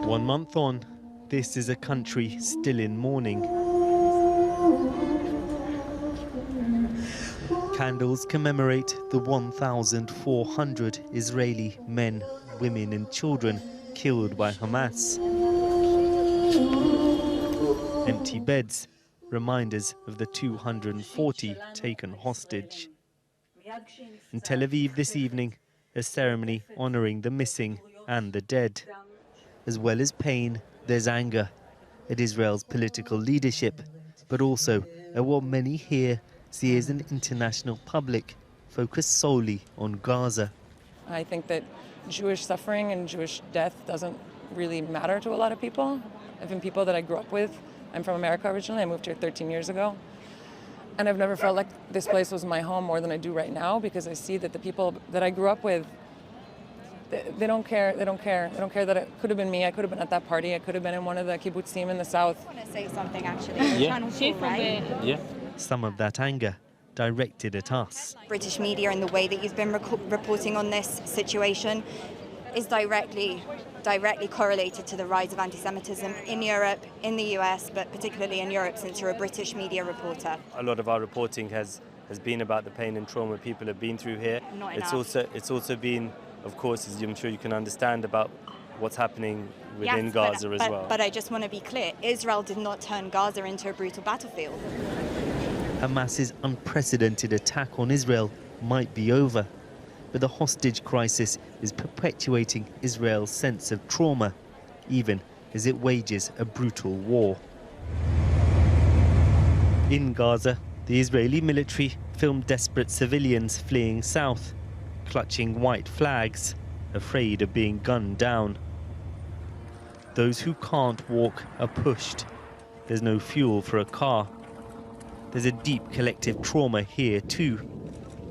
1 month on, this is a country still in mourning. Candles commemorate the 1,400 Israeli men, women and children killed by Hamas. Empty beds, reminders of the 240 taken hostage. In Tel Aviv this evening, a ceremony honouring the missing and the dead. As well as pain, there's anger at Israel's political leadership, but also at what many here see as an international public focused solely on Gaza. I think that Jewish suffering and Jewish death doesn't really matter to a lot of people. Even people that I grew up with. I'm from America originally. I moved here 13 years ago. And I've never felt like this place was my home more than I do right now, because I see that the people that I grew up with, they don't care. They don't care. They don't care that it could have been me. I could have been at that party. I could have been in one of the kibbutzim in the south. I want to say something, actually. Yeah. Some of that anger directed at us. British media and the way that you've been reporting on this situation is directly correlated to the rise of anti-Semitism in Europe, in the US, but particularly in Europe, since you're a British media reporter. A lot of our reporting has been about the pain and trauma people have been through here. It's also been, of course, as I'm sure you can understand, about what's happening within Gaza as well. But I just want to be clear, Israel did not turn Gaza into a brutal battlefield. Hamas's unprecedented attack on Israel might be over, but the hostage crisis is perpetuating Israel's sense of trauma, even as it wages a brutal war. In Gaza, the Israeli military filmed desperate civilians fleeing south, clutching white flags, afraid of being gunned down. Those who can't walk are pushed. There's no fuel for a car. There's a deep collective trauma here too.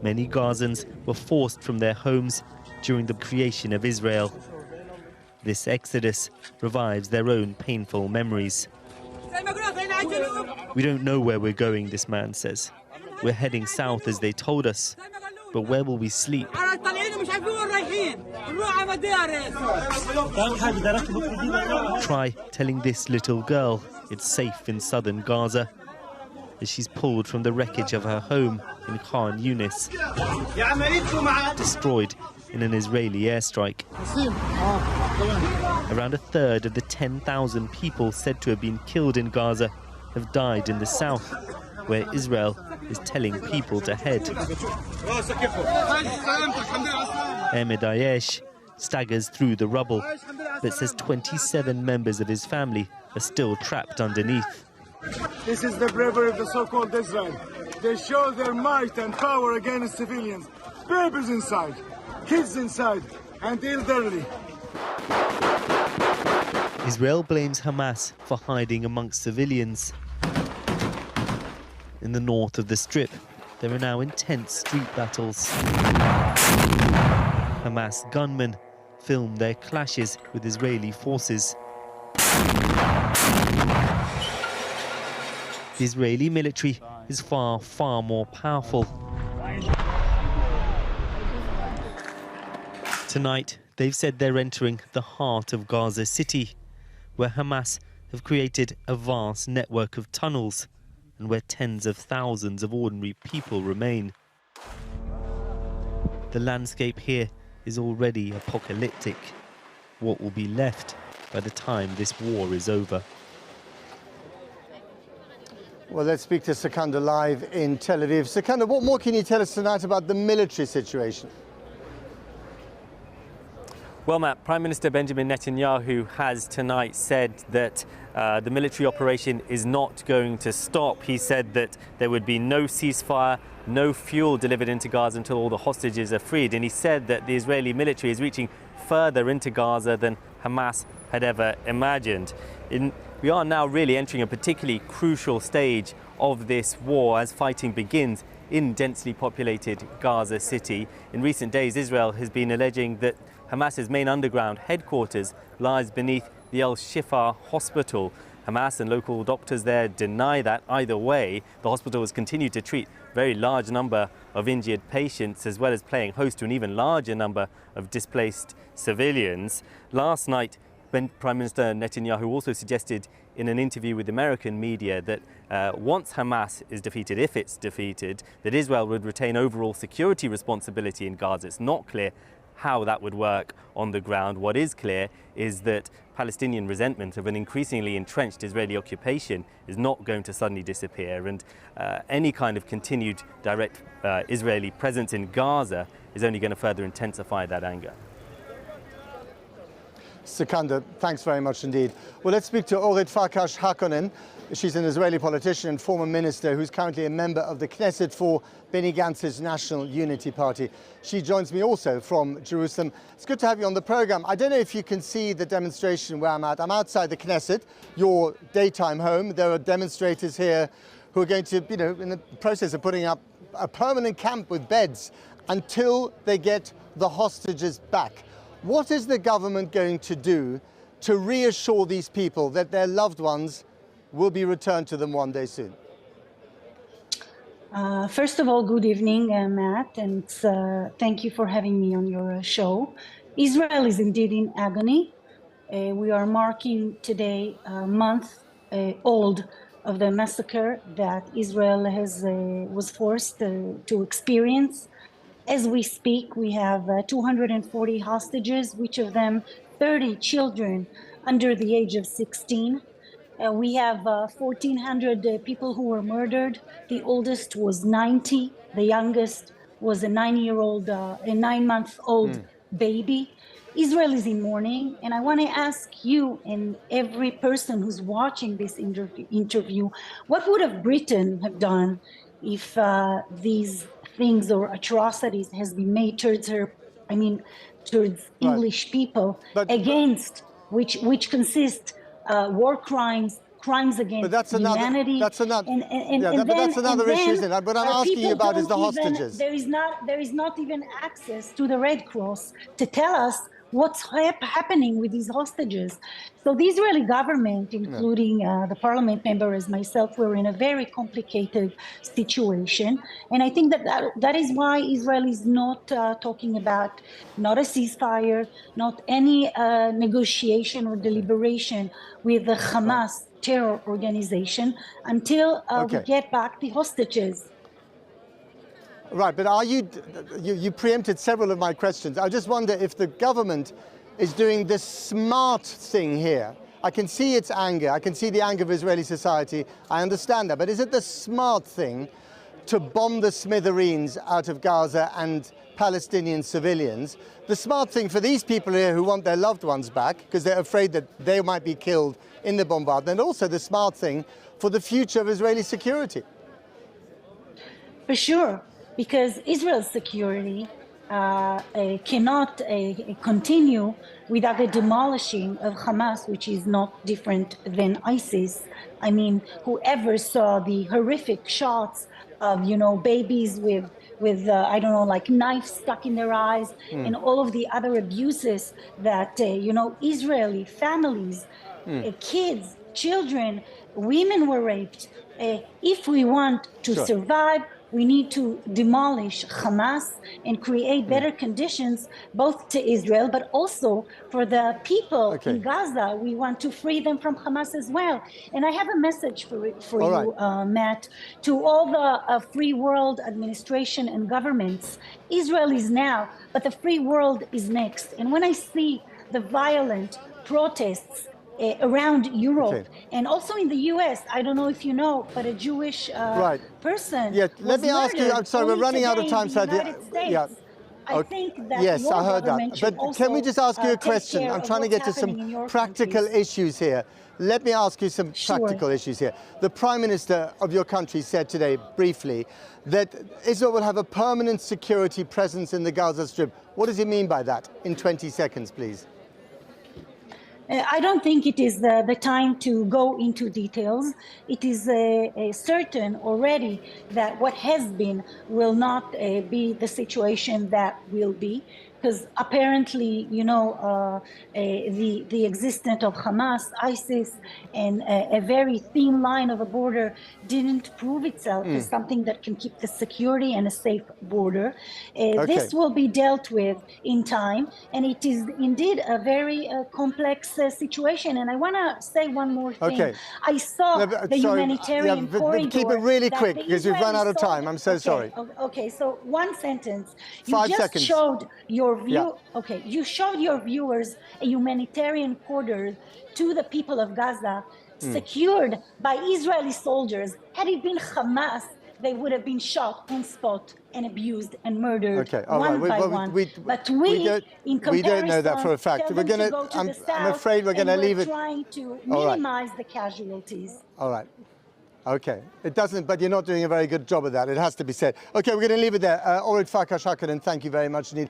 Many Gazans were forced from their homes during the creation of Israel. This exodus revives their own painful memories. We don't know where we're going, this man says. We're heading south as they told us. But where will we sleep? Try telling this little girl it's safe in southern Gaza as she's pulled from the wreckage of her home in Khan Younis, destroyed in an Israeli airstrike. Around a third of the 10,000 people said to have been killed in Gaza have died in the south, where Israel is telling people to head. Ahmed Ayesh staggers through the rubble, but says 27 members of his family are still trapped underneath. This is the bravery of the so-called Israel. They show their might and power against civilians. Babies inside, kids inside, and elderly. Israel blames Hamas for hiding amongst civilians. In the north of the Strip, there are now intense street battles. Hamas gunmen film their clashes with Israeli forces. The Israeli military is far, far more powerful. Tonight, they've said they're entering the heart of Gaza City, where Hamas have created a vast network of tunnels and where tens of thousands of ordinary people remain. The landscape here is already apocalyptic. What will be left by the time this war is over? Well, let's speak to Secunder live in Tel Aviv. Secunder, what more can you tell us tonight about the military situation? Well, Matt, Prime Minister Benjamin Netanyahu has tonight said that the military operation is not going to stop. He said that there would be no ceasefire, no fuel delivered into Gaza until all the hostages are freed. And he said that the Israeli military is reaching further into Gaza than Hamas had ever imagined. We are now really entering a particularly crucial stage of this war as fighting begins in densely populated Gaza City. In recent days, Israel has been alleging that Hamas's main underground headquarters lies beneath the Al-Shifa hospital. Hamas and local doctors there deny that. Either way, the hospital has continued to treat a very large number of injured patients, as well as playing host to an even larger number of displaced civilians. Last night, Prime Minister Netanyahu also suggested in an interview with American media that once Hamas is defeated, if it's defeated, that Israel would retain overall security responsibility in Gaza. It's not clear how that would work on the ground. What is clear is that Palestinian resentment of an increasingly entrenched Israeli occupation is not going to suddenly disappear, and any kind of continued direct Israeli presence in Gaza is only going to further intensify that anger. Secunder, thanks very much indeed. Well, let's speak to Orit Farkas-Hakonen. She's an Israeli politician and former minister who's currently a member of the Knesset for Benny Gantz's National Unity Party. She joins me also from Jerusalem. It's good to have you on the program. I don't know if you can see the demonstration where I'm at. I'm outside the Knesset, your daytime home. There are demonstrators here who are going to, in the process of putting up a permanent camp with beds until they get the hostages back. What is the government going to do to reassure these people that their loved ones will be returned to them one day soon? First of all, good evening, Matt, and thank you for having me on your show. Israel is indeed in agony. We are marking today a month old of the massacre that Israel was forced to experience. As we speak, we have 240 hostages, which of them 30 children under the age of 16. We have 1,400 people who were murdered. The oldest was 90. The youngest was a 9-month-old baby. Israel is in mourning, and I want to ask you and every person who's watching this interview, what would have Britain have done if these things or atrocities has been made towards towards English people, against which consist war crimes, crimes against humanity. That's another issue, isn't it? What I'm asking you about is the hostages. There is not even access to the Red Cross to tell us what's happening with these hostages. So the Israeli government, including the parliament member as myself, we're in a very complicated situation. And I think that is why Israel is not talking about not a ceasefire, not any negotiation or deliberation with the Hamas terror organization until we get back the hostages. Right, but are you preempted several of my questions. I just wonder if the government is doing the smart thing here. I can see its anger. I can see the anger of Israeli society. I understand that. But is it the smart thing to bomb the smithereens out of Gaza and Palestinian civilians? The smart thing for these people here who want their loved ones back because they're afraid that they might be killed in the bombardment, and also the smart thing for the future of Israeli security? For sure. Because Israel's security cannot continue without the demolishing of Hamas, which is not different than ISIS. I mean, whoever saw the horrific shots of, babies with I don't know, like knives stuck in their eyes and all of the other abuses that, Israeli families, kids, children, women were raped. If we want to survive, we need to demolish Hamas and create better conditions both to Israel, but also for the people in Gaza. We want to free them from Hamas as well. And I have a message for you, Matt, to all the free world administration and governments. Israel is now, but the free world is next. And when I see the violent protests around Europe and also in the US, I don't know if you know, but a Jewish person. Yeah, let me ask you. I'm sorry, we're running out of time. So I think that yes, I heard that. But can we just ask you a question? I'm trying to get to some practical issues here. Let me ask you some practical issues here. The Prime Minister of your country said today, briefly, that Israel will have a permanent security presence in the Gaza Strip. What does he mean by that? In 20 seconds, please. I don't think it is the time to go into details. It is certain already that what has been will not be the situation that will be. because apparently, you know, the existence of Hamas, ISIS, and a very thin line of a border didn't prove itself as something that can keep the security and a safe border. This will be dealt with in time, and it is indeed a very complex situation. And I want to say one more thing. I saw the humanitarian corridor. Keep it really quick because we've run out of time. I'm so sorry. Okay, so one sentence. 5 you just seconds. Showed your view. Okay, you showed your viewers a humanitarian corridor to the people of Gaza, secured by Israeli soldiers. Had it been Hamas, they would have been shot on spot and abused and murdered one by one. But we don't know that for a fact. We're going to. I'm afraid we're going to leave it. Trying to minimize the casualties. All right. Okay, it doesn't, but you're not doing a very good job of that, it has to be said. Okay, we're going to leave it there. Orit Farkas-Hakonen, thank you very much indeed.